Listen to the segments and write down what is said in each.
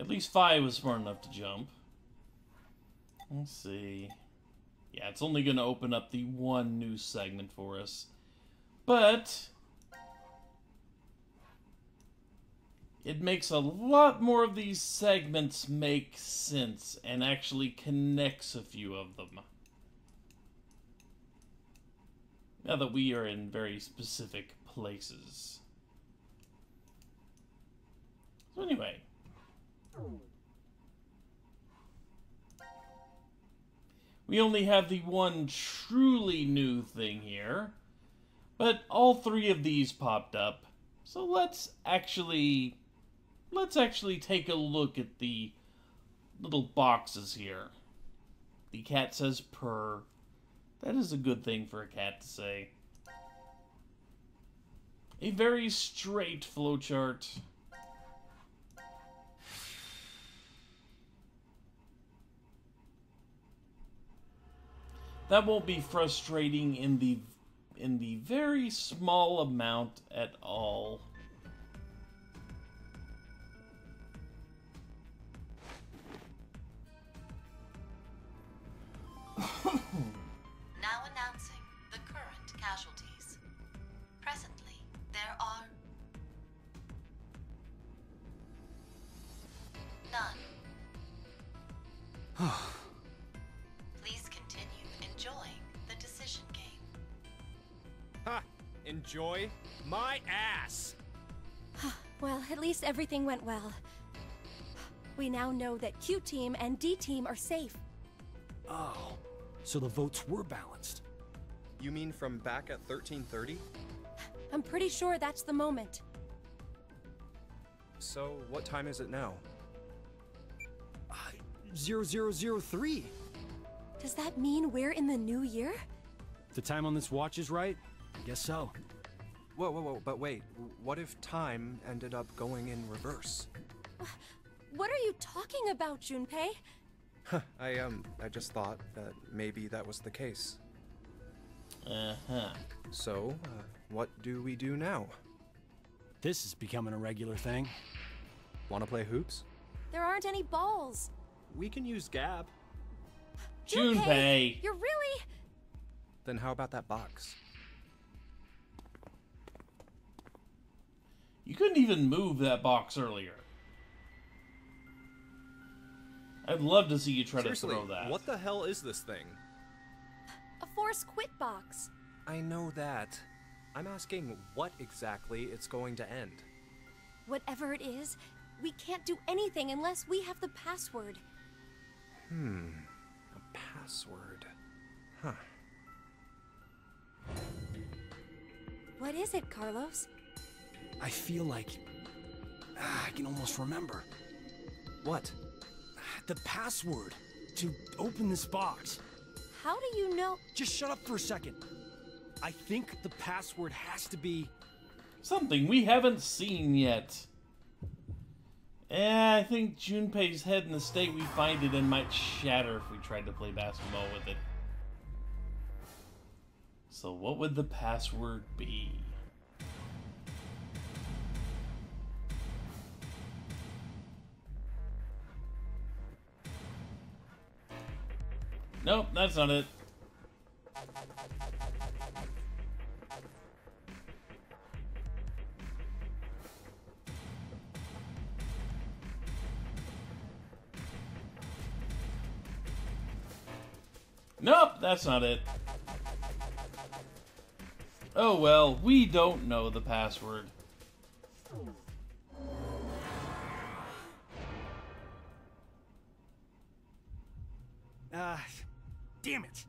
At least Fi was smart enough to jump. Let's see. Yeah, it's only going to open up the one new segment for us. But it makes a lot more of these segments make sense and actually connects a few of them. Now that we are in very specific places. So anyway. We only have the one truly new thing here. But all three of these popped up. So let's actually take a look at the little boxes here. The cat says purr. That is a good thing for a cat to say. A very straight flowchart. That won't be frustrating in the very small amount at all. Now announcing the current casualties. Presently, there are none. Please continue enjoying the decision game. Ha! Enjoy my ass! Well, at least everything went well. We now know that Q Team and D Team are safe. Oh, so the votes were balanced. You mean from back at 1330? I'm pretty sure that's the moment. So, what time is it now? 0003. Does that mean we're in the new year? If the time on this watch is right, I guess so. Whoa, but wait. What if time ended up going in reverse? What are you talking about, Junpei? I just thought that maybe that was the case. Uh-huh. So, what do we do now? This is becoming a regular thing. Wanna play hoops? There aren't any balls. We can use Gab. Junpei! You're really... Then how about that box? You couldn't even move that box earlier. I'd love to see you try Seriously, to throw that. what the hell is this thing? a force quit box. I know that. I'm asking what exactly it's going to end. Whatever it is, we can't do anything unless we have the password. A password. Huh. What is it, Carlos? I feel like I can almost remember. What? The password to open this box. How do you know? Just shut up for a second. I think the password has to be... something we haven't seen yet. I think Junpei's head in the state we find it in might shatter if we tried to play basketball with it. So what would the password be? Nope, that's not it. Nope, that's not it. Oh well, we don't know the password. Damn it.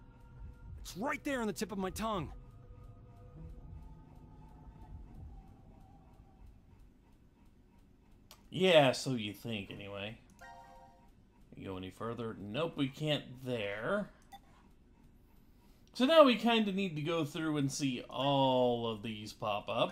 It's right there on the tip of my tongue. Yeah, so you think, anyway. You go any further? Nope, we can't there. So now we kind of need to go through and see all of these pop up.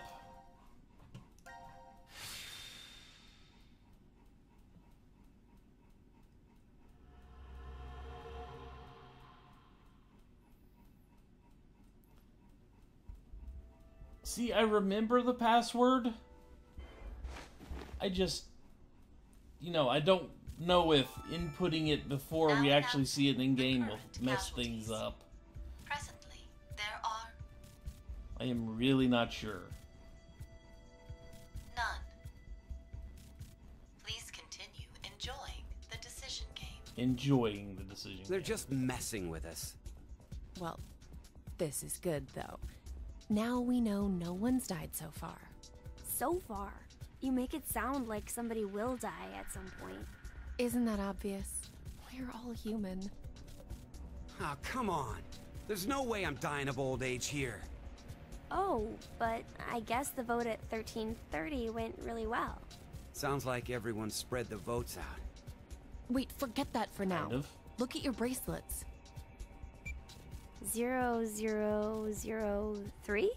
See, I remember the password. you know, I don't know if inputting it before we actually see it in game will mess things up. Presently, there are I am really not sure. none. Please continue enjoying the decision game. Enjoying the decision. They're game. just messing with us. Well, this is good, though. Now we know no one's died so far. So far, you make it sound like somebody will die at some point. Isn't that obvious? We're all human. Oh, come on. There's no way I'm dying of old age here. Oh, but I guess the vote at 1330 went really well. Sounds like everyone spread the votes out. Wait, forget that for now. Kind of. Look at your bracelets. 0003?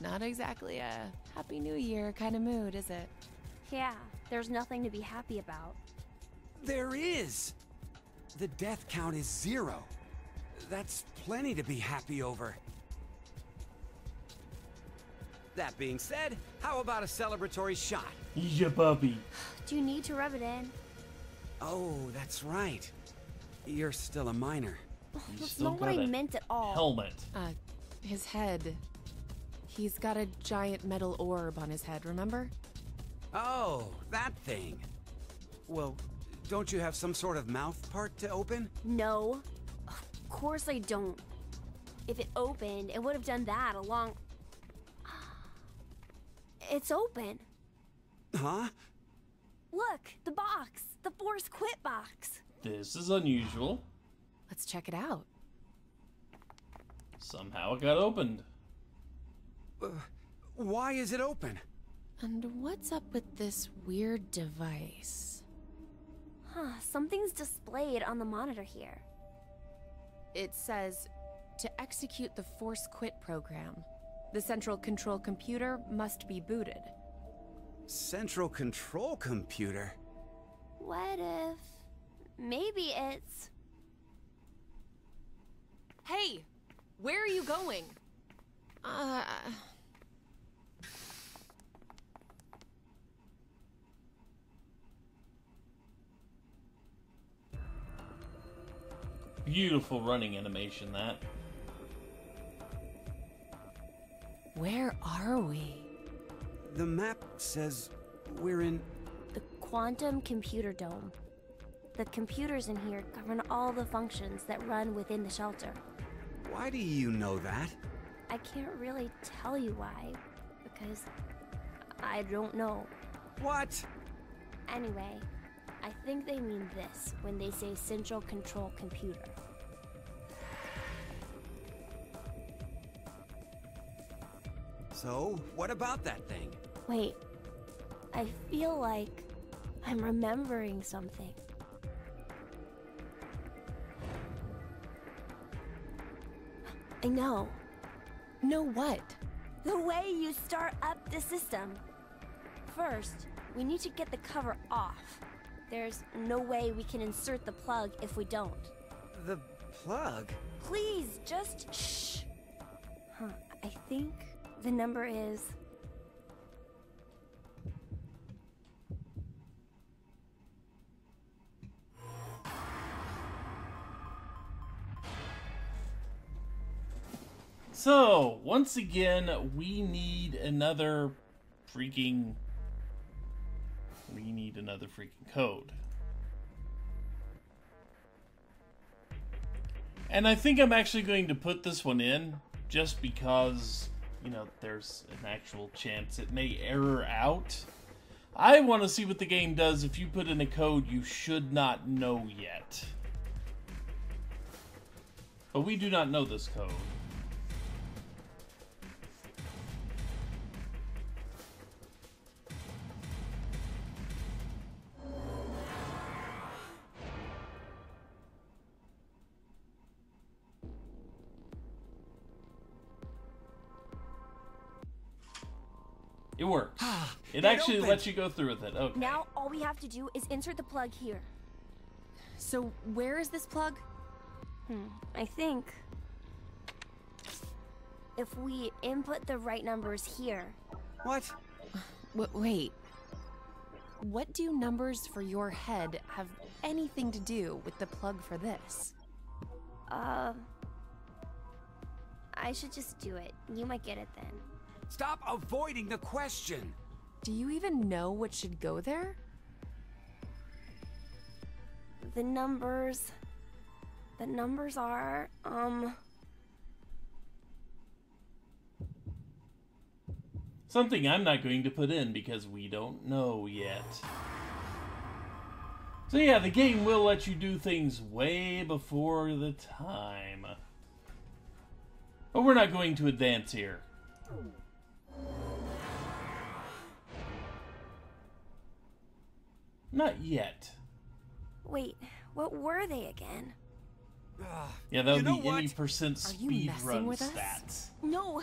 Not exactly a Happy New Year kind of mood, is it? Yeah, there's nothing to be happy about. There is! The death count is 0. That's plenty to be happy over. That being said, how about a celebratory shot? Yeah, puppy. Do you need to rub it in? Oh, that's right. You're still a minor. That's still not what got I a meant at all. Helmet. His head. He's got a giant metal orb on his head, remember? Oh, that thing. Well, don't you have some sort of mouth part to open? No. Of course I don't. If it opened, it would have done that a long... It's open. Huh? Look, the box. The Force Quit box. This is unusual. Let's check it out. Somehow it got opened. Why is it open? And what's up with this weird device? Huh, something's displayed on the monitor here. It says, to execute the Force Quit program, the central control computer must be booted. Central control computer? What if... Maybe it's... Hey! Where are you going? Beautiful running animation, that. Where are we? The map says we're in... the Quantum Computer Dome. The computers in here govern all the functions that run within the shelter. Why do you know that? I can't really tell you why, because I don't know. What? Anyway, I think they mean this when they say central control computer. So, what about that thing? Wait, I feel like I'm remembering something. I know. Know what? The way you start up the system. First, we need to get the cover off. There's no way we can insert the plug if we don't. The plug? Please, just shh. I think the number is... So, once again, we need another freaking code. And I think I'm actually going to put this one in just because, you know, there's an actual chance it may error out. I want to see what the game does if you put in a code you should not know yet. But we do not know this code. It works. It actually opened. lets you go through with it. Okay. Now, all we have to do is insert the plug here. So, where is this plug? I think... if we input the right numbers here... What? Wait. What do numbers for your head have anything to do with the plug for this? I should just do it. You might get it then. Stop avoiding the question! Do you even know what should go there? The numbers... The numbers are, Something I'm not going to put in because we don't know yet. So yeah, the game will let you do things way before the time. But we're not going to advance here. Not yet. Wait, what were they again? Yeah, that would You know be any what? percent Are you speed messing run with us? stats. No,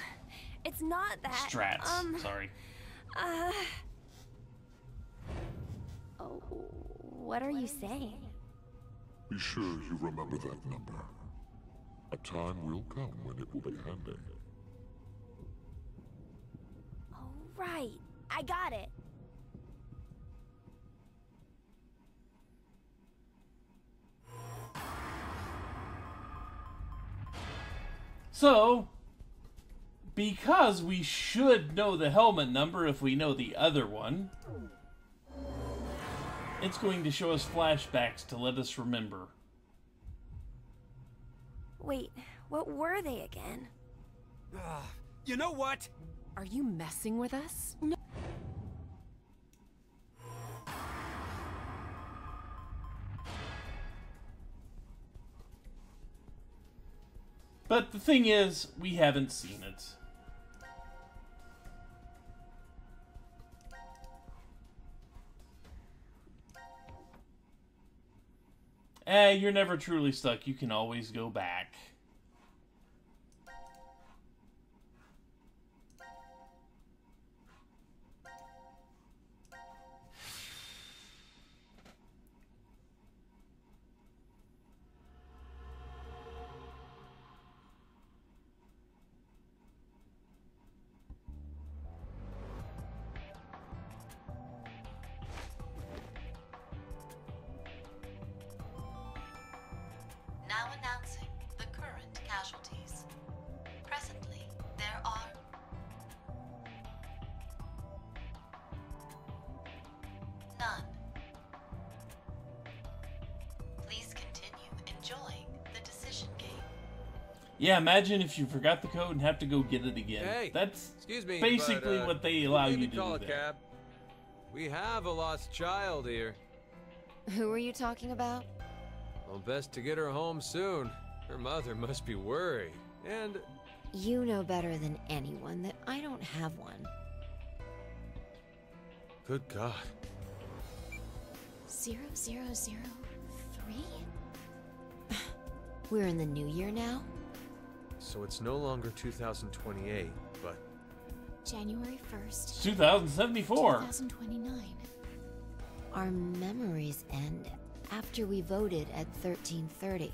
it's not that. Strats, sorry. Oh, what are you saying? Be sure you remember that number. A time will come when it will be handy. Oh, right. I got it. So, because we should know the helmet number if we know the other one, it's going to show us flashbacks to let us remember. Wait, what were they again? You know what? Are you messing with us? But the thing is, we haven't seen it. You're never truly stuck. You can always go back. Now announcing the current casualties. Presently, there are none. Please continue enjoying the decision game. Yeah, imagine if you forgot the code and have to go get it again. Hey, That's excuse me, basically but, what they allow you maybe to do call a there. cab. We have a lost child here. Who are you talking about? Well, best to get her home soon. Her mother must be worried. And You know better than anyone that I don't have one. good God. 0003? We're in the new year now? So it's no longer 2028, but January 1st, It's 2074. 2029. Our memories end after we voted at 1330.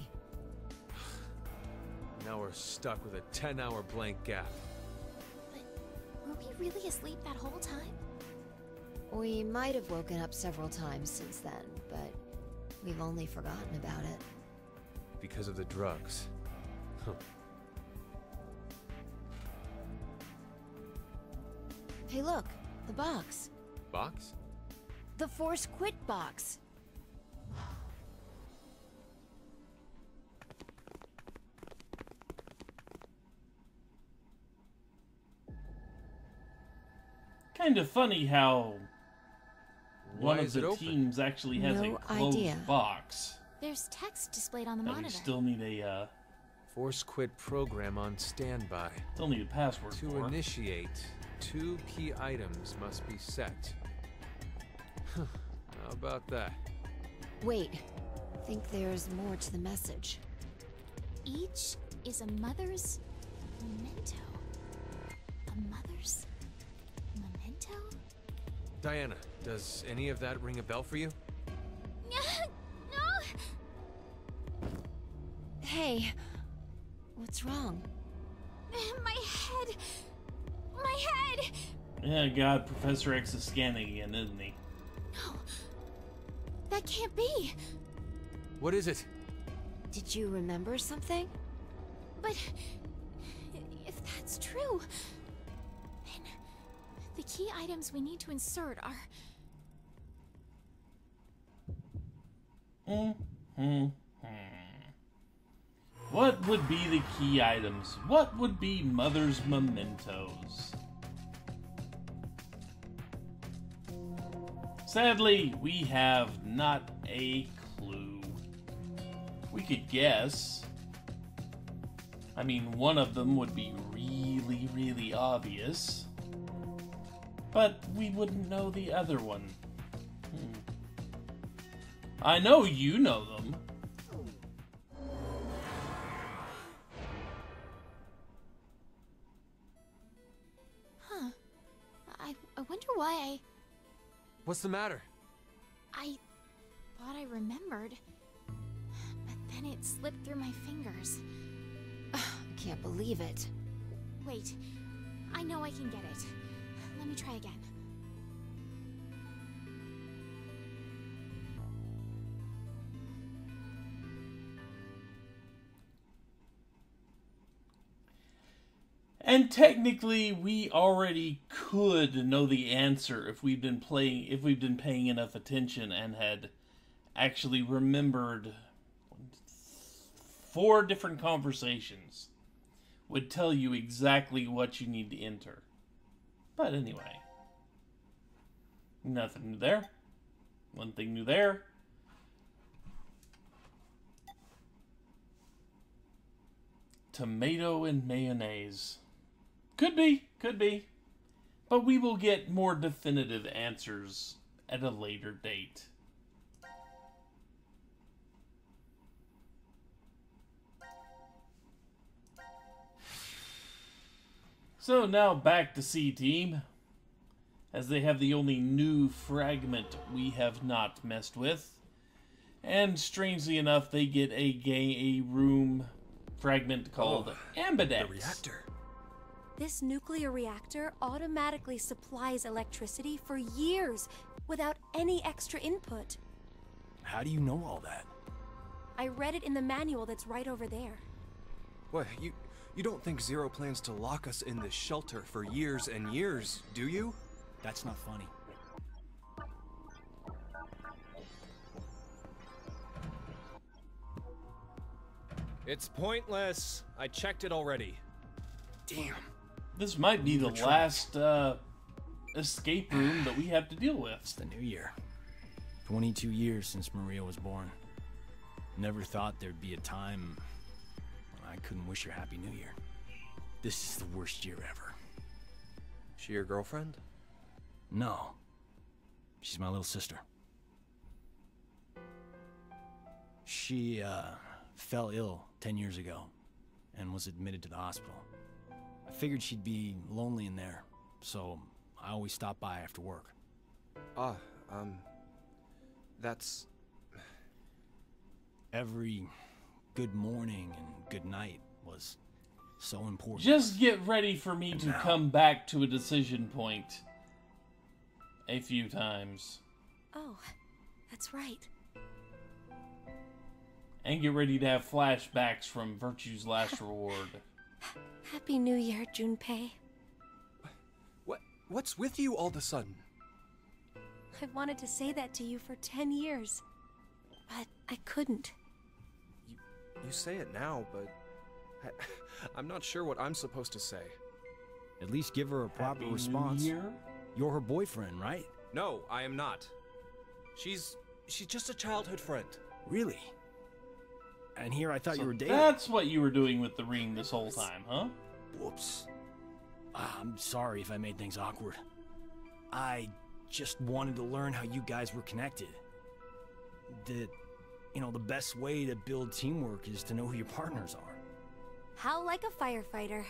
now we're stuck with a 10-hour blank gap. But were we really asleep that whole time? We might have woken up several times since then, but we've only forgotten about it. Because of the drugs. Huh. Hey look, the box. Box? The Force Quit box. Kind of funny how one Why of is it the open? teams actually has No a closed idea. box. There's text displayed on the But we monitor. still need a Force quit program on standby. still need a password To for. initiate, 2 key items must be set. Huh, how about that? Wait, think there's more to the message. Each is a mother's memento. A mother's memento? Diana, does any of that ring a bell for you? No! Hey, what's wrong? My head! My head! Yeah, God, Professor X is scanning again, isn't he? No. That can't be. What is it? Did you remember something? But if that's true, then the key items we need to insert are... What would be the key items? What would be Mother's mementos? Sadly, we have not a clue. We could guess. I mean, one of them would be really, really obvious. But we wouldn't know the other one. I know you know them. Huh. I wonder why What's the matter? I thought I remembered. But then it slipped through my fingers. I can't believe it. Wait. I know I can get it. Let me try again. And technically, we already could know the answer if we've been paying enough attention and had actually remembered 4 different conversations. Would tell you exactly what you need to enter. But anyway. Nothing new there. One thing new there. Tomato and mayonnaise. Could be. But we will get more definitive answers at a later date. So now back to C-Team, as they have the only new fragment we have not messed with. And strangely enough, they get a room fragment called Ambidex. The reactor. This nuclear reactor automatically supplies electricity for years without any extra input. How do you know all that? I read it in the manual that's right over there. What, you don't think Zero plans to lock us in this shelter for years and years, do you? That's not funny. It's pointless. I checked it already. Damn. This might be the last escape room that we have to deal with. It's the new year. 22 years since Maria was born. Never thought there'd be a time when I couldn't wish her Happy New Year. This is the worst year ever. She your girlfriend? No. She's my little sister. She, fell ill 10 years ago and was admitted to the hospital. I figured she'd be lonely in there, so I always stop by after work. That's... Every good morning and good night was so important. Just get ready for me to come back to a decision point a few times. Oh, that's right. And get ready to have flashbacks from Virtue's Last Reward. Happy New Year, Junpei. What's with you all of a sudden? I wanted to say that to you for 10 years, but I couldn't. You say it now, but I'm not sure what I'm supposed to say. At least give her a proper response. New Year? You're her boyfriend, right? No, I am not. She's just a childhood friend. Really? And here I thought you were dating. That's what you were doing with the ring this whole time, huh? Whoops. I'm sorry if I made things awkward. I just wanted to learn how you guys were connected. The best way to build teamwork is to know who your partners are. How like a firefighter.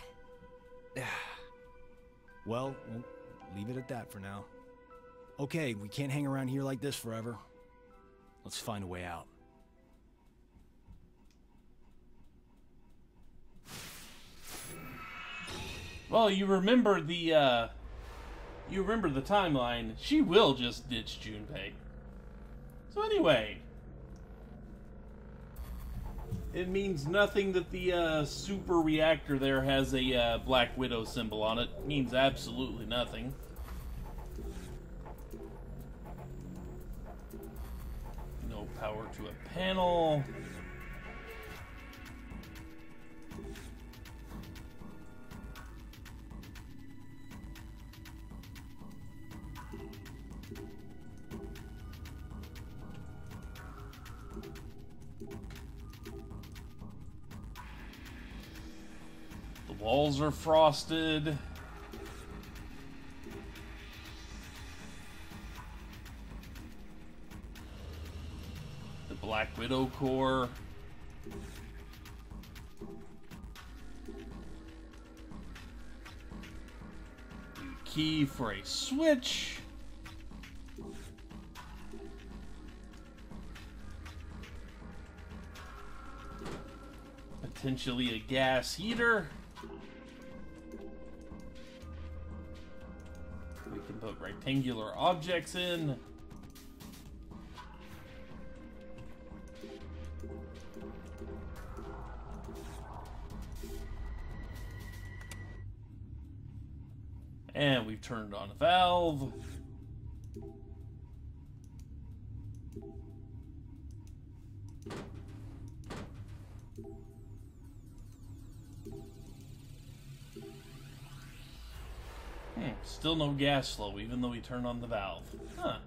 Well, we'll leave it at that for now. Okay, we can't hang around here like this forever. Let's find a way out. Well, you remember the timeline. She will just ditch Junpei. So anyway, it means nothing that the super reactor there has a Black Widow symbol on it. It means absolutely nothing. No power to a panel. Walls are frosted. The Black Widow core. Key for a switch. Potentially a gas heater. Put rectangular objects in. And we've turned on a valve. Still no gas flow, even though we turned on the valve. Huh.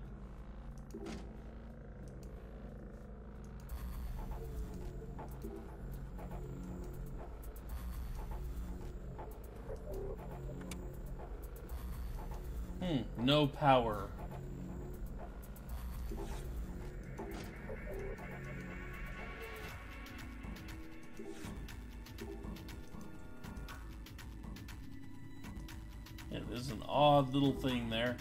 No power. Yeah, there's an odd little thing there.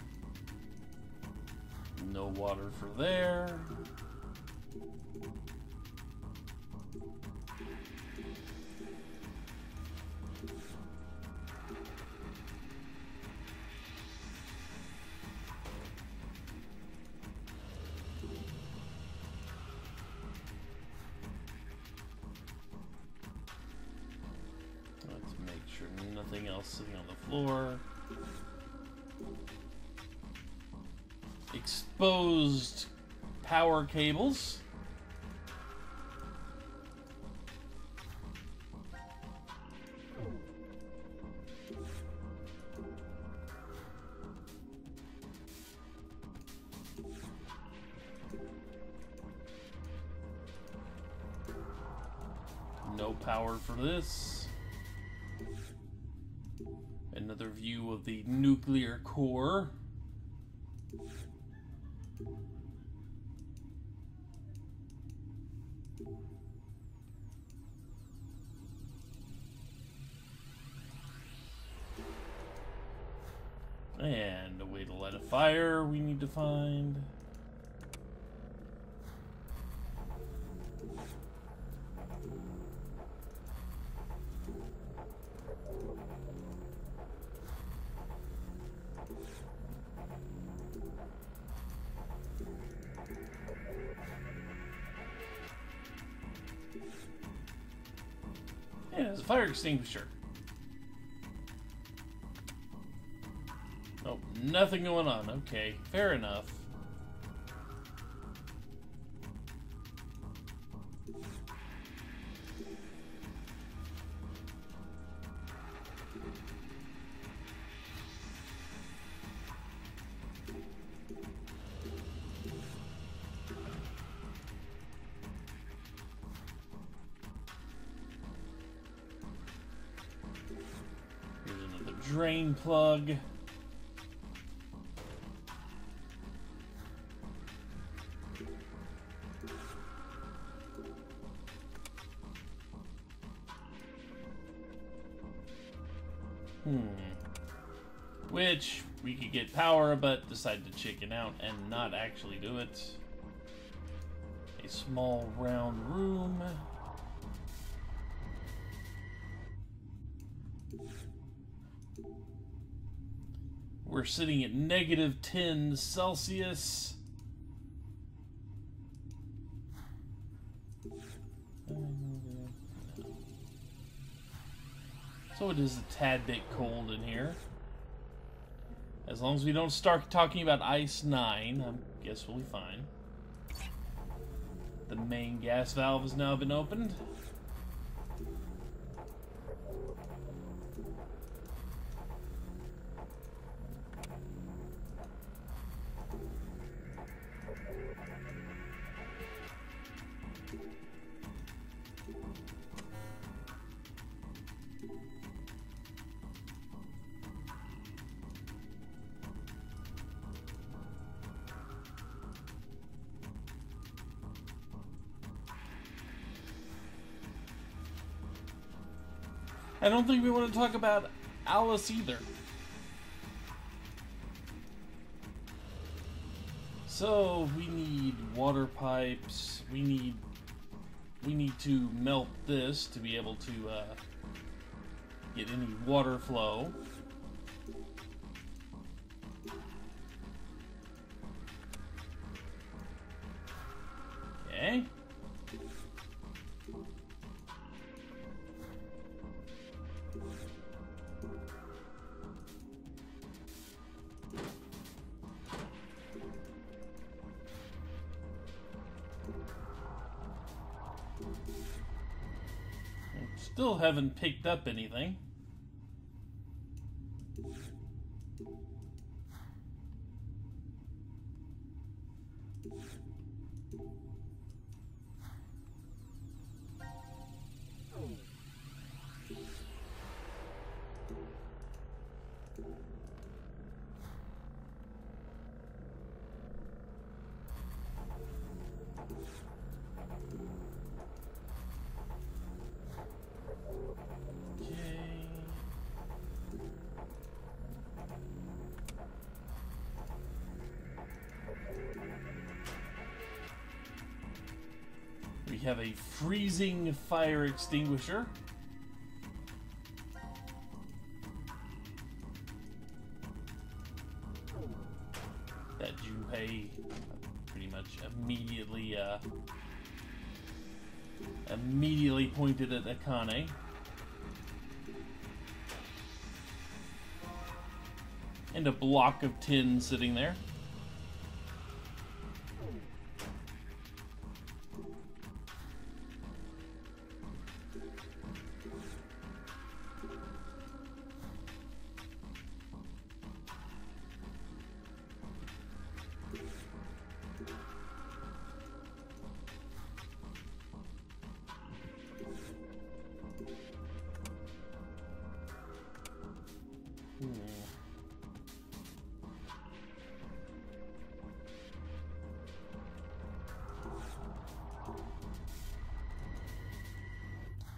No water for there. Let's make sure nothing else sitting on the floor. Exposed power cables. No power for this. Another view of the nuclear core. And a way to light a fire we need to find. Yeah, there's a fire extinguisher. Oh, nothing going on. Okay, fair enough. Here's another drain plug. Which, we could get power, but decide to chicken out and not actually do it. A small round room. We're sitting at -10 Celsius. So it is a tad bit cold in here. As long as we don't start talking about Ice 9, I guess we'll be fine. The main gas valve has now been opened. I don't think we want to talk about Alice either. So we need water pipes. We need to melt this to be able to get any water flow. Okay. Still haven't picked up anything. We have a freezing fire extinguisher. That Junpei pretty much immediately pointed at Akane. And a block of tin sitting there.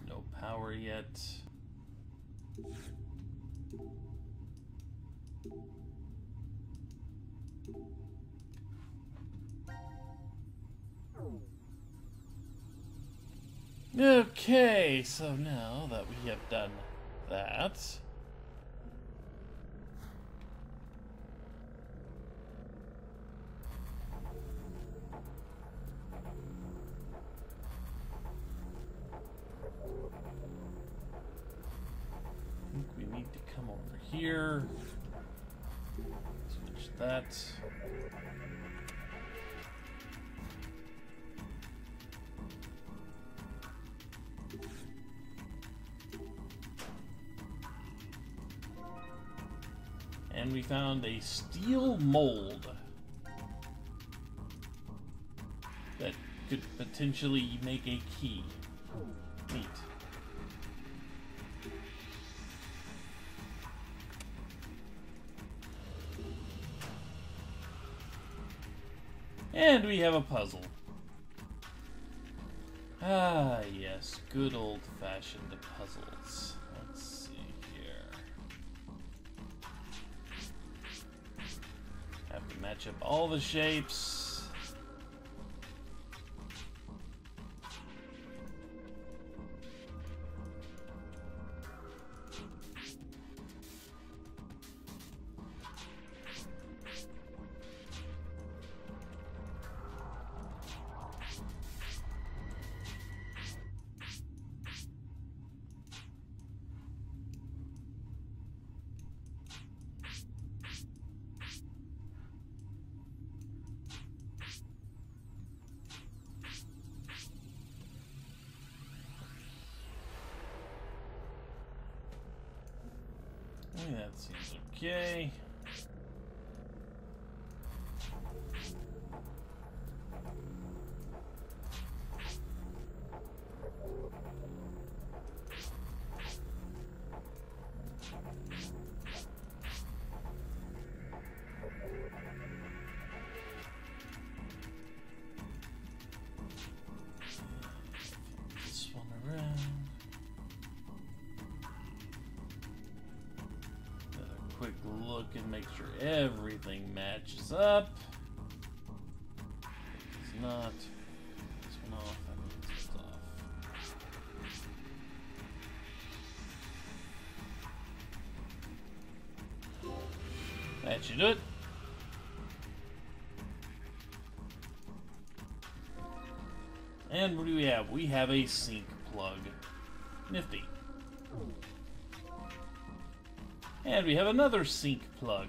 No power yet. Okay, so now that we have done that, I think we need to come over here, switch that. And we found a steel mold that could potentially make a key. Neat. And we have a puzzle. Ah, yes, good old-fashioned puzzles. Let's see here. Have to match up all the shapes. That seems okay. This one around. Quick look and make sure everything matches up. If it's not, this one off, that means it's off. That should do it. And what do we have? We have a sink plug. Nifty. And we have another sink plug.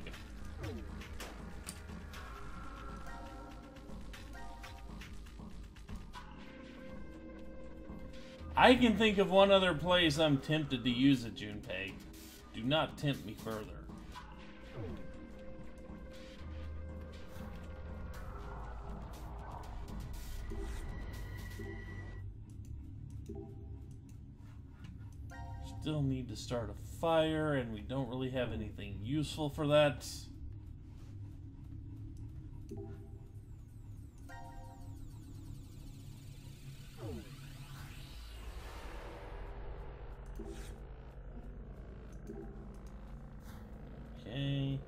I can think of one other place I'm tempted to use it, Junpei. Do not tempt me further. Still need to start a fire, and we don't really have anything useful for that. Okay.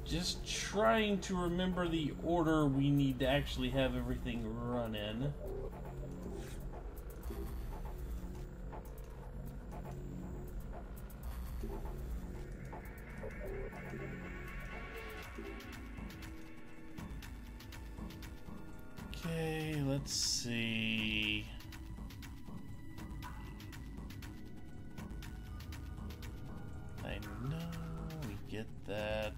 Just trying to remember the order we need to actually have everything run in. Okay, let's see. I know we get that.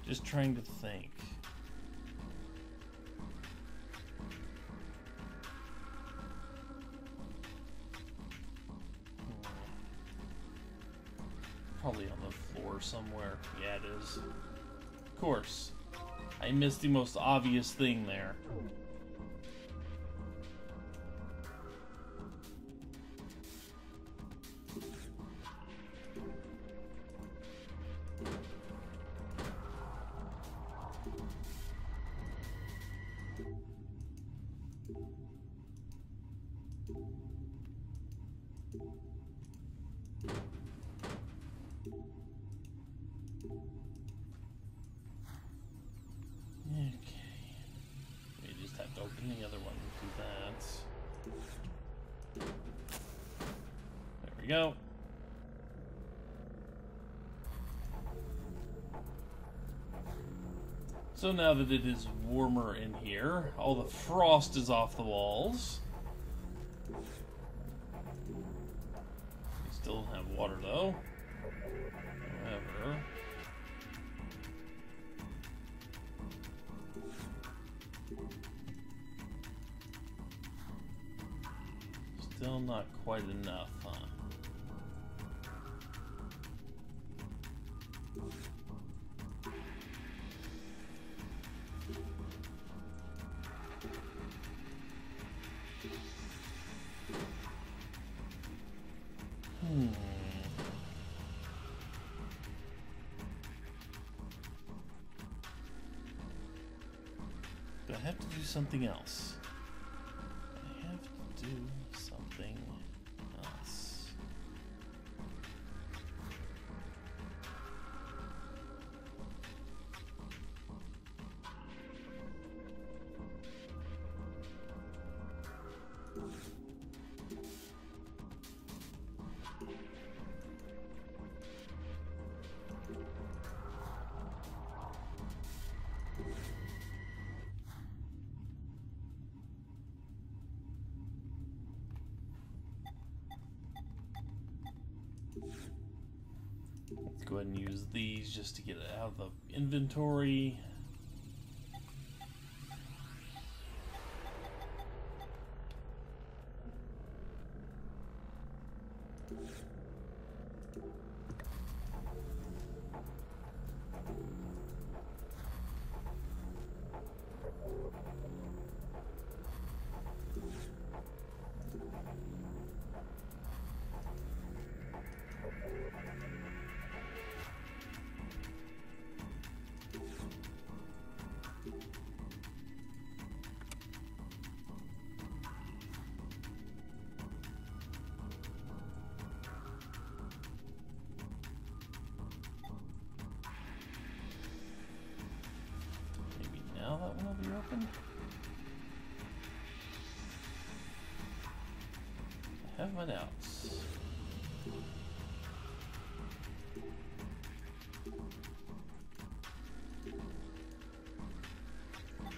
Just trying to think. Probably on the floor somewhere. Yeah, it is. Of course. I missed the most obvious thing there. Open the other one and do that. There we go. So now that it is warmer in here, all the frost is off the walls. We still have water though. However, still not quite enough, huh? Do I have to do something else? I have to do something else. Go ahead and use these just to get it out of the inventory. Now that one will be open. I have my doubts.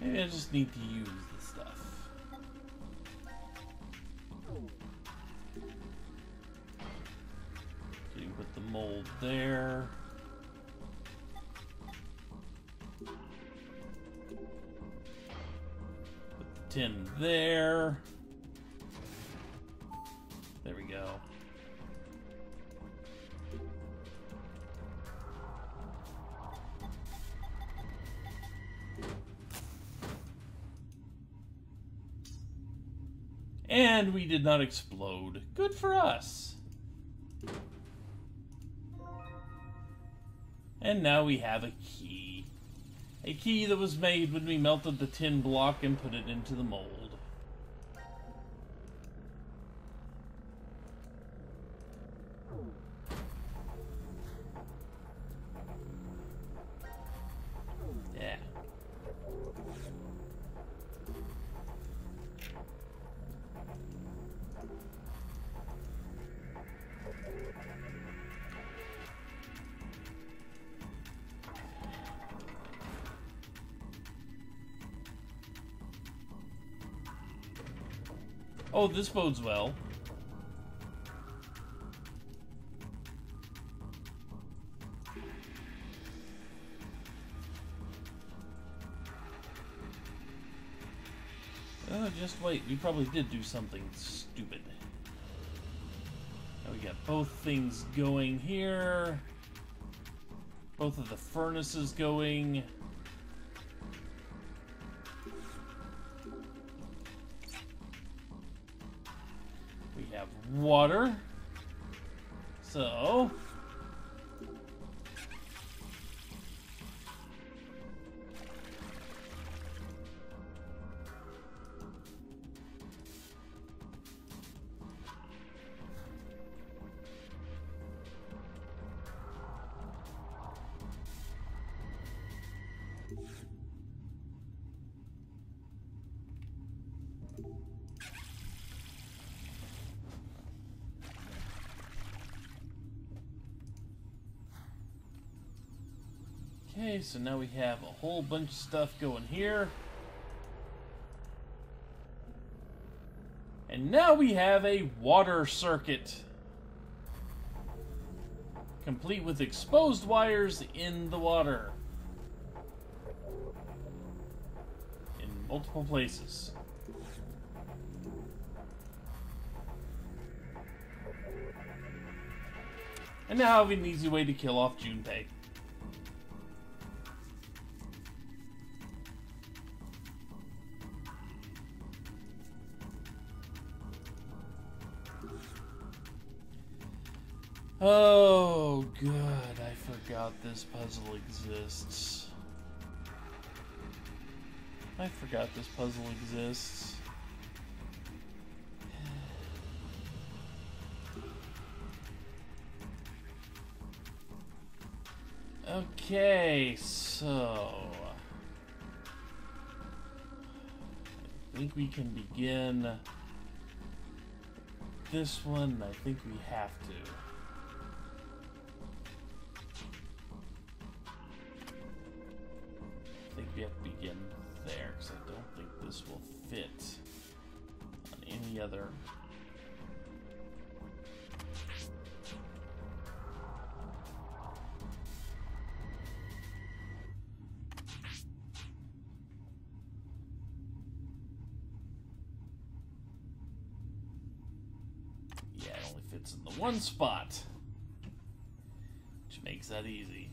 Maybe I just need to use the stuff. So you put the mold there. Tin there. There we go. And we did not explode. Good for us. And now we have a key. A key that was made when we melted the tin block and put it into the mold. Yeah. Oh, this bodes well. Oh, just wait. We probably did do something stupid. Now we got both things going here. Both of the furnaces going. We have water. So... Okay, so now we have a whole bunch of stuff going here. And now we have a water circuit. Complete with exposed wires in the water. In multiple places. And now we have an easy way to kill off Junpei. Oh, good. I forgot this puzzle exists. I forgot this puzzle exists. Okay, so... I think we can begin this one. I think we have to. I think we have to begin there, because I don't think this will fit on any other. fits in the one spot, which makes that easy.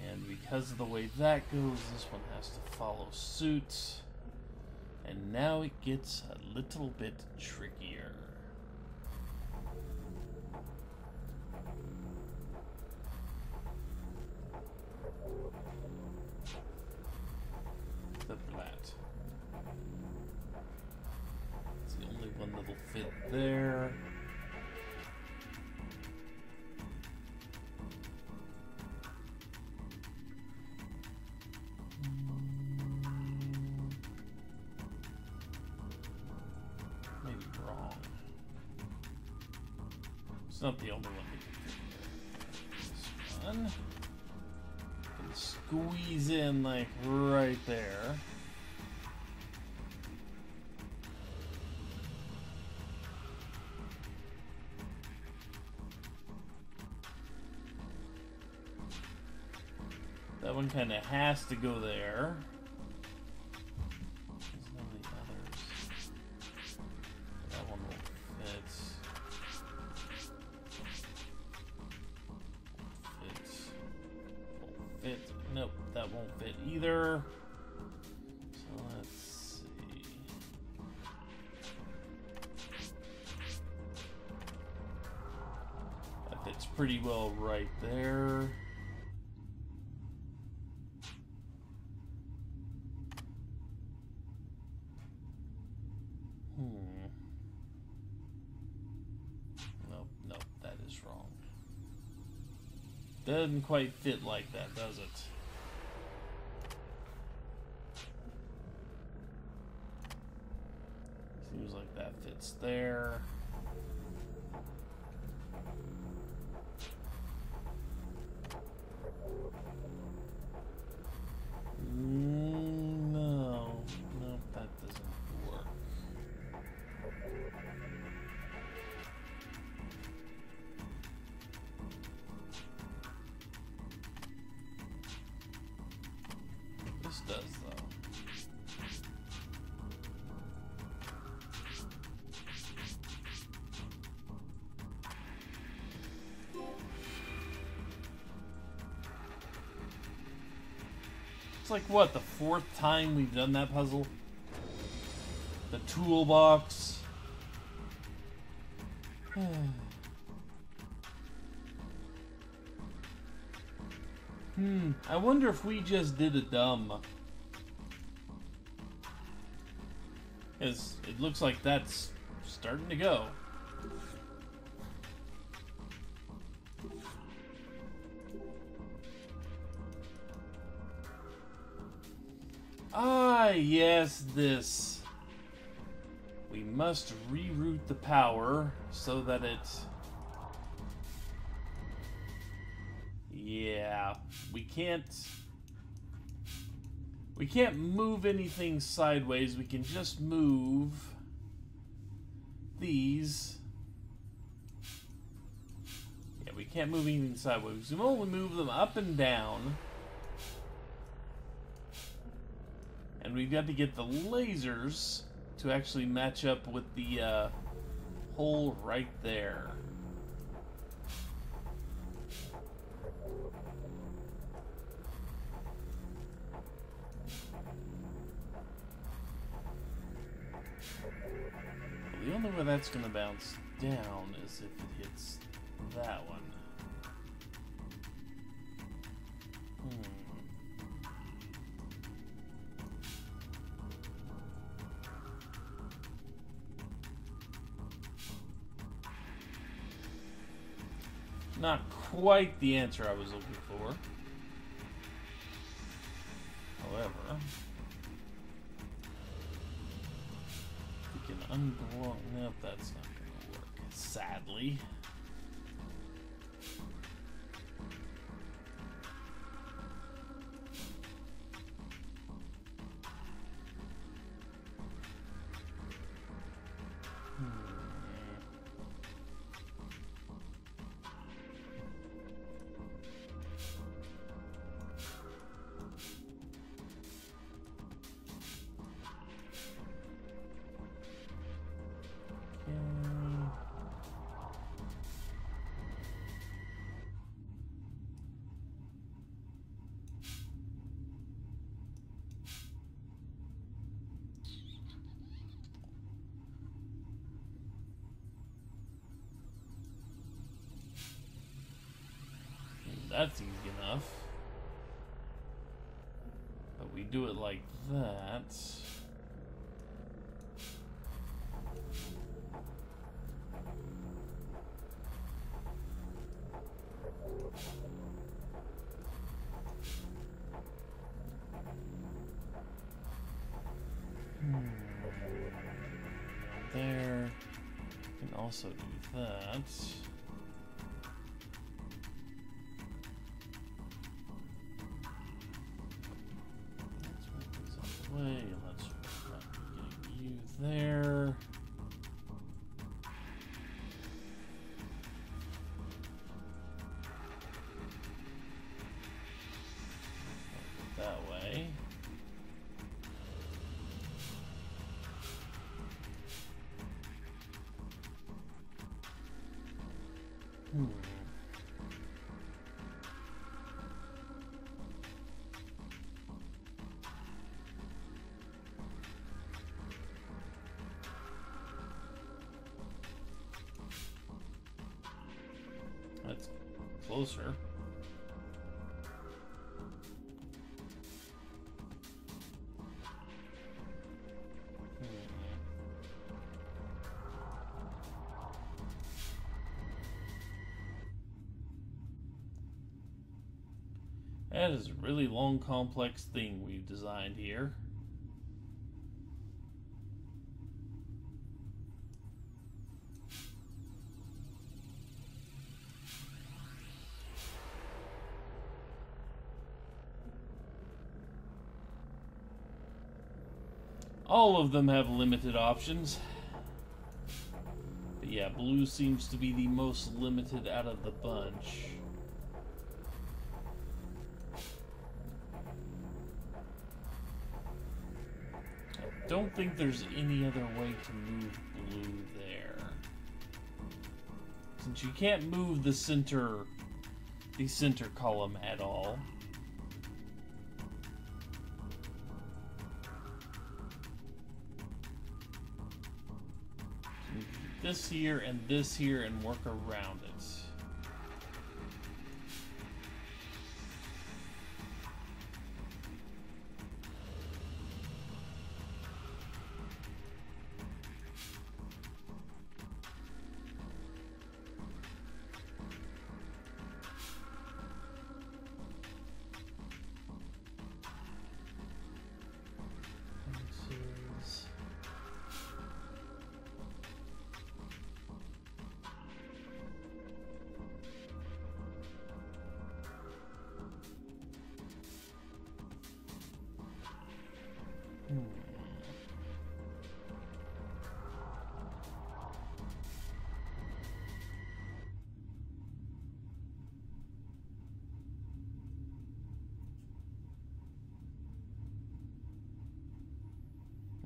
And because of the way that goes, this one has to follow suit. And now it gets a little bit trickier. Flip that. It's the only one that'll fit there. Maybe wrong. It's not the only one that can fit there. This one can squeeze in like right there. That one kind of has to go there. There's none of the others. That one won't fit. Won't fit. Nope, that won't fit either. So let's see. That fits pretty well right there. Nope, that is wrong. Doesn't quite fit like that, does it? Seems like that fits there. No, that doesn't work. This does, though. It's like, what, the 4th time we've done that puzzle? The toolbox. I wonder if we just did a dumb. Because it looks like that's starting to go. Ah, yes, this. We must reroute the power so that it... Yeah, we can't move anything sideways. We can just move these. Yeah, we can't move anything sideways. We can only move them up and down. And we've got to get the lasers to actually match up with the hole right there. The only way that's going to bounce down is if it hits that one. Not quite the answer I was looking for. However, we can unblock. Nope, that's not going to work, sadly. that's easy enough. But we do it like that. There. We can also do that. Let's move these out of the way. Let's work on getting you there. That way. That's closer. That is a really long, complex thing we've designed here. All of them have limited options. But yeah, blue seems to be the most limited out of the bunch. I don't think there's any other way to move blue there. Since you can't move the center column at all. So you can do this here and work around it.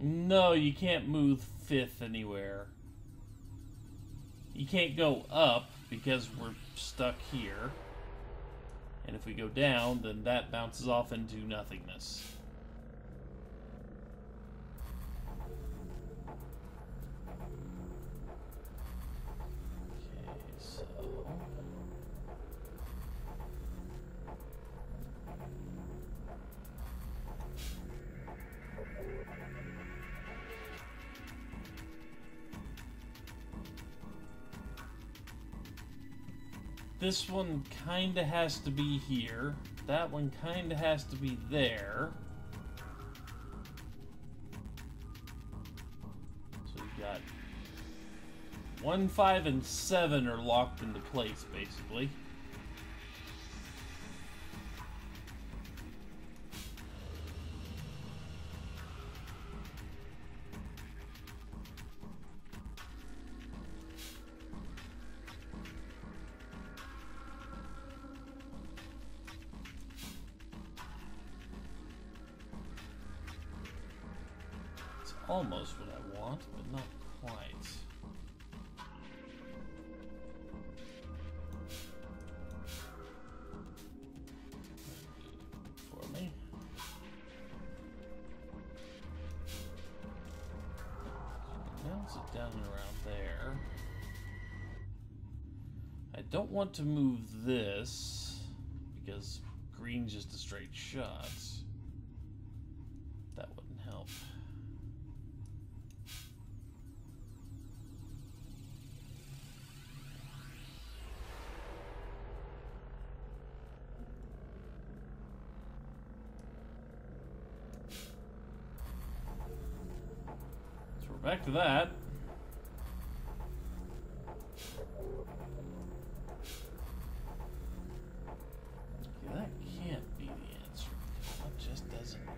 No, you can't move 5th anywhere. You can't go up because we're stuck here. And if we go down, then that bounces off into nothingness. Okay, so... This one kinda has to be here. That one kinda has to be there. So we got 1, 5, and 7 are locked into place, basically. Almost what I want, but not quite. For me. Bounce it down and around there. I don't want to move this. because green's just a straight shot. That wouldn't help. So we're back to that. That can't be the answer. That just doesn't work.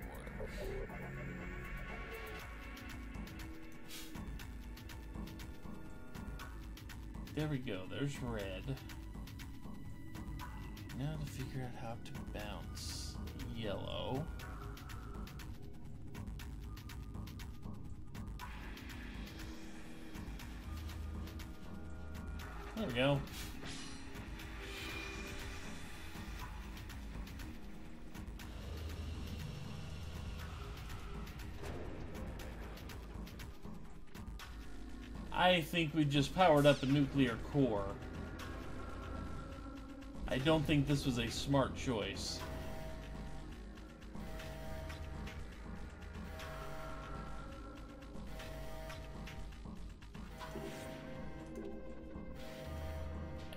There we go. There's red. Now to figure out how to bounce yellow. There we go. I think we just powered up a nuclear core. I don't think this was a smart choice.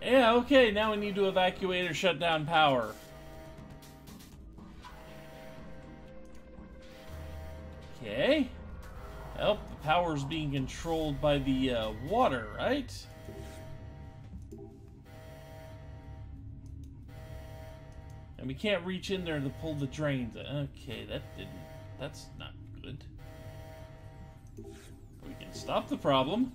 Yeah, okay, now we need to evacuate or shut down power. Okay. Well, the power's being controlled by the water, right? And we can't reach in there to pull the drains. Okay, that's not good. We can stop the problem.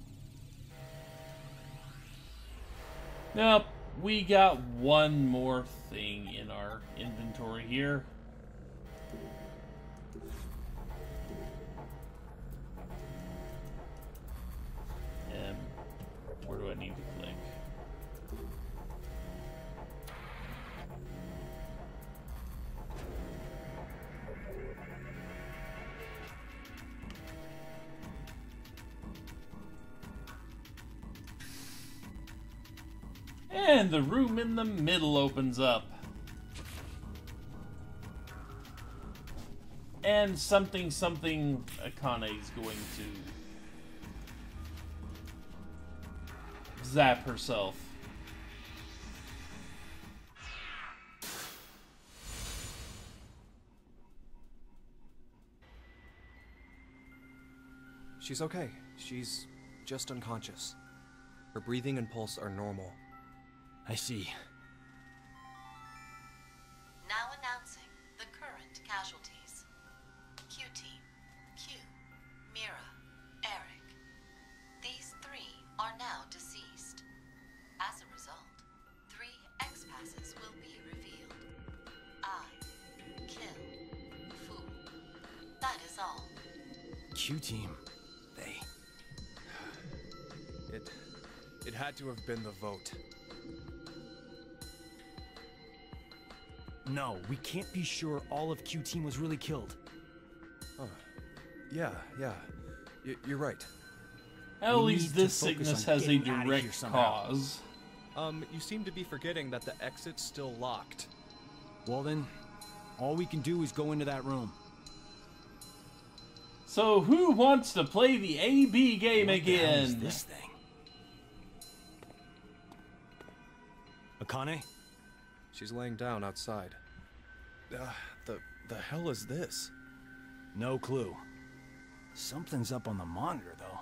Nope, we got one more thing in our inventory here. Where do I need to click? And the room in the middle opens up. And something Akane is going to zap herself. She's okay. She's just unconscious. Her breathing and pulse are normal. I see. Now announcing the current casualties. Q-Team, Q, Mira, Eric. These 3 are now deceased. As a result, 3 X-passes will be revealed. I, kill, fool. That is all. Q-Team. It had to have been the vote. No, we can't be sure all of Q-Team was really killed. Yeah. You're right. At least this sickness has a direct cause. You seem to be forgetting that the exit's still locked. Well then, all we can do is go into that room. So who wants to play the AB game again? What the hell is this thing? Akane? She's laying down outside. The hell is this? No clue. Something's up on the monitor, though.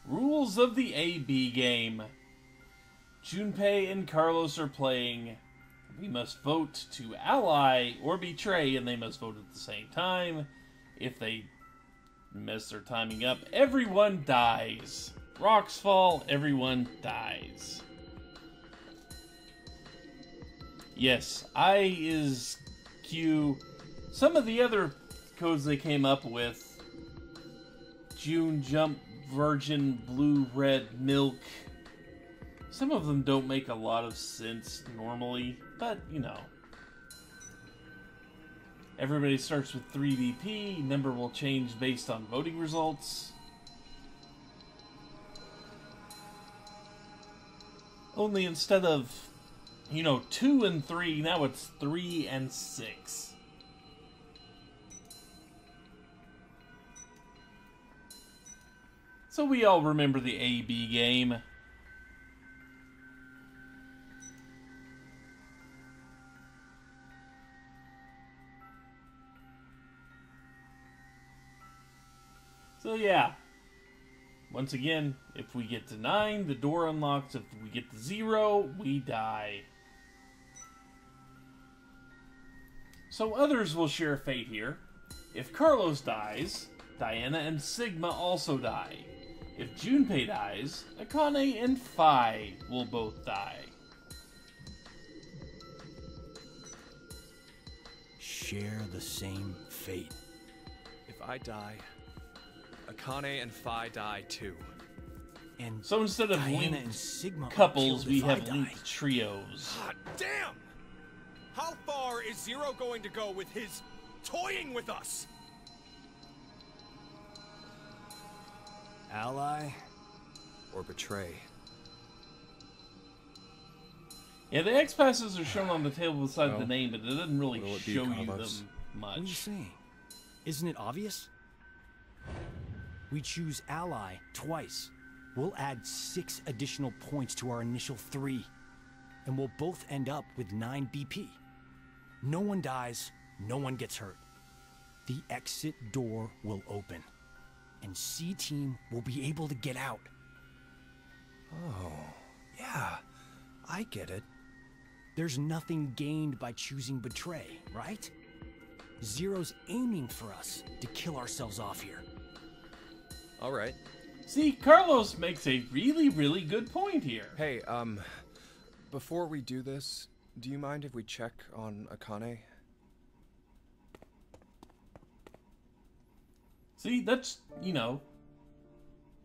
Rules of the AB game. Junpei and Carlos are playing. We must vote to ally or betray, and they must vote at the same time. If they mess their timing up, everyone dies. Rocks fall, everyone dies. Yes, I is Q. Some of the other codes they came up with, June, Jump, Virgin, Blue, Red, Milk, some of them don't make a lot of sense normally, but you know. Everybody starts with 3BP, number will change based on voting results. Only instead of, 2 and 3, now it's 3 and 6. So we all remember the A-B game. So yeah, once again, if we get to 9, the door unlocks. If we get to 0, we die. So others will share fate here. If Carlos dies, Diana and Sigma also die. If Junpei dies, Akane and Phi will both die. Share the same fate. If I die, Akane and Phi die too. And so instead of Diana linked and Sigma couples, we have die. linked trios. God damn! How far is Zero going to go with his toying with us? Ally or betray? Yeah, the X passes are shown on the table beside the name, but it doesn't really show you them What are you much. saying? Isn't it obvious? We choose Ally twice. We'll add 6 additional points to our initial 3. And we'll both end up with 9 BP. No one dies, no one gets hurt. The exit door will open. And C-Team will be able to get out. Oh, yeah. I get it. There's nothing gained by choosing Betray, right? Zero's aiming for us to kill ourselves off here. All right. See, Carlos makes a really, really good point here. Hey, before we do this, do you mind if we check on Akane? See, that's,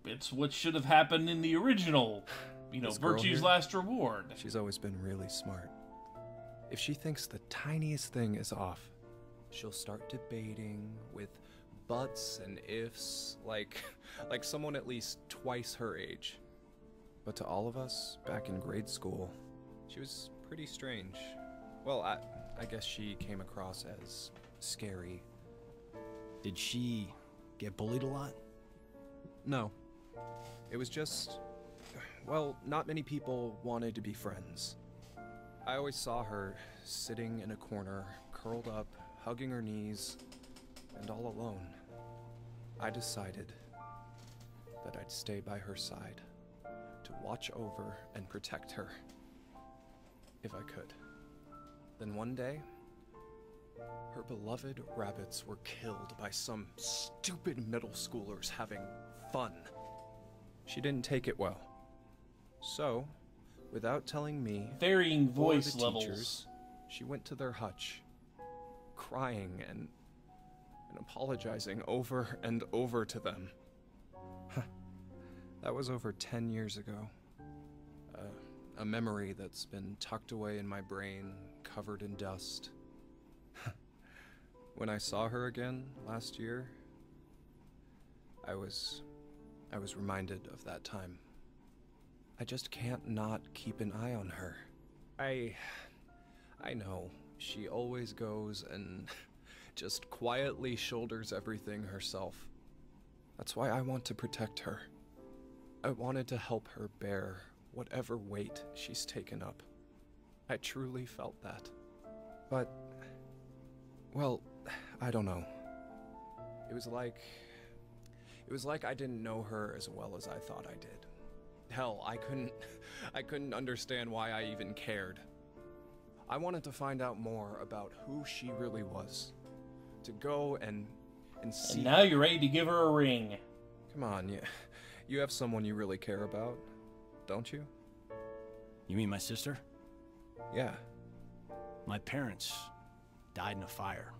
it's what should have happened in the original, Virtue's Last Reward. She's always been really smart. If she thinks the tiniest thing is off, she'll start debating with buts and ifs, like someone at least twice her age. But to all of us, back in grade school, she was pretty strange. Well, I guess she came across as scary. Did she get bullied a lot? No. It was just, well, not many people wanted to be friends. I always saw her sitting in a corner, curled up, hugging her knees, and all alone. I decided that I'd stay by her side to watch over and protect her, if I could. Then one day, her beloved rabbits were killed by some stupid middle schoolers having fun. She didn't take it well. So, without telling me varying voice or the levels, teachers, she went to their hutch, crying and apologizing over and over to them. That was over 10 years ago. A memory that's been tucked away in my brain, covered in dust. When I saw her again last year, I was reminded of that time. I just can't not keep an eye on her. I know, she always goes and just quietly shoulders everything herself. That's why I want to protect her. I wanted to help her bear whatever weight she's taken up. I truly felt that. But, well, I don't know. It was like I didn't know her as well as I thought I did. Hell, I couldn't understand why I even cared. I wanted to find out more about who she really was. To go and see. And now you're ready to give her a ring. Come on, you have someone you really care about, don't you? You mean my sister? Yeah. My parents died in a fire.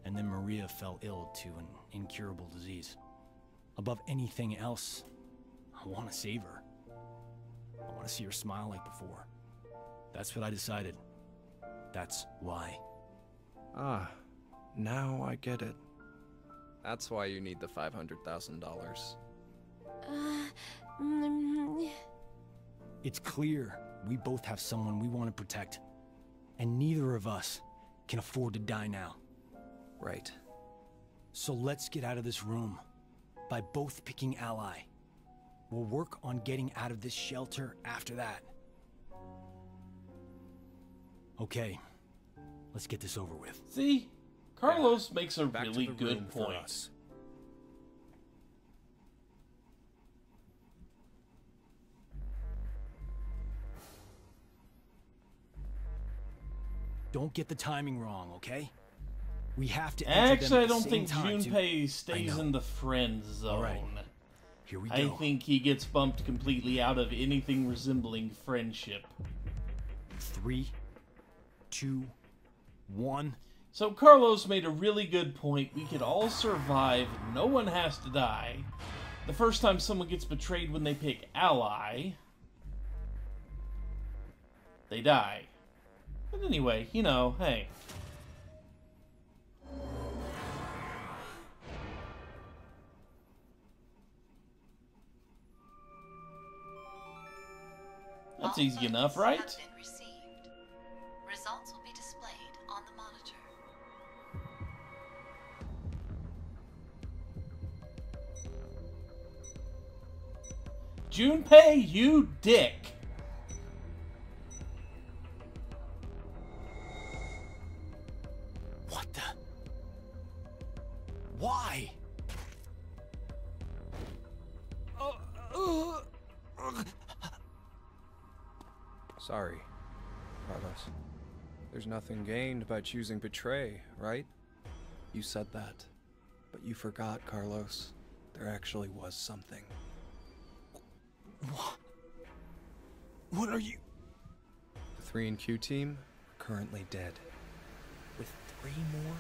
And then Maria fell ill to an incurable disease. Above anything else, I want to save her. I want to see her smile like before. That's what I decided. That's why. Ah, now I get it. That's why you need the $500,000. It's clear we both have someone we want to protect. And neither of us can afford to die now. Right. So let's get out of this room by both picking ally. We'll work on getting out of this shelter after that. Okay, let's get this over with. See? Carlos makes a Back to really the good room for point. us. Don't get the timing wrong, okay? We have to enter Actually, them I at the don't same think time Junpei stays in the friend zone. All right. Here we go. I think he gets bumped completely out of anything resembling friendship. 3, 2, 1. So Carlos made a really good point. We could all survive. No one has to die. The first time someone gets betrayed when they pick ally, they die. But anyway, you know, hey. That's All easy enough, votes right? have been received. Results will be displayed on the monitor. Junpei, you dick! What the? Why? Sorry, Carlos. There's nothing gained by choosing betray, right? You said that. But you forgot, Carlos. There actually was something. What are you? The 3&Q team are currently dead. With 3 more,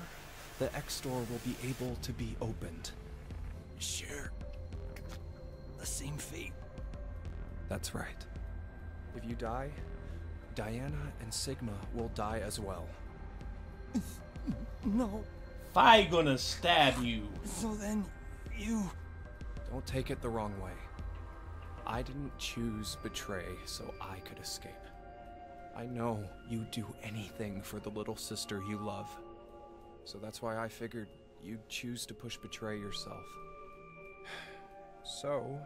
the X-Door will be able to be opened. Share the same fate. That's right. If you die, Diana and Sigma will die as well. No. Fi gonna stab you. So then, you... Don't take it the wrong way. I didn't choose betray so I could escape. I know you'd do anything for the little sister you love. So that's why I figured you'd choose to push betray yourself. So,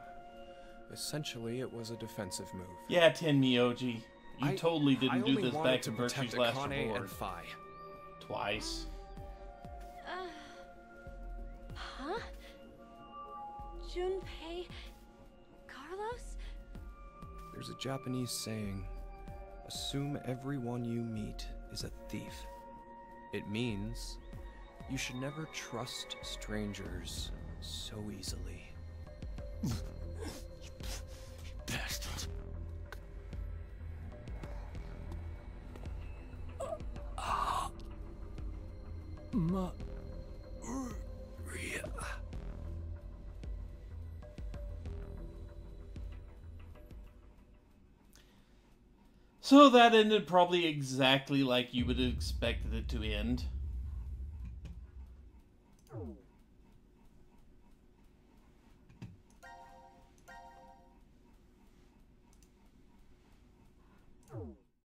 essentially it was a defensive move. Yeah, Tenmyoji. You totally didn't do this back to in protect Virtue's Last Akane Reward. and Fi. Twice. Huh? Junpei? Carlos? There's a Japanese saying, assume everyone you meet is a thief. It means you should never trust strangers so easily. Bastard. Maria. So that ended probably exactly like you would have expected it to end.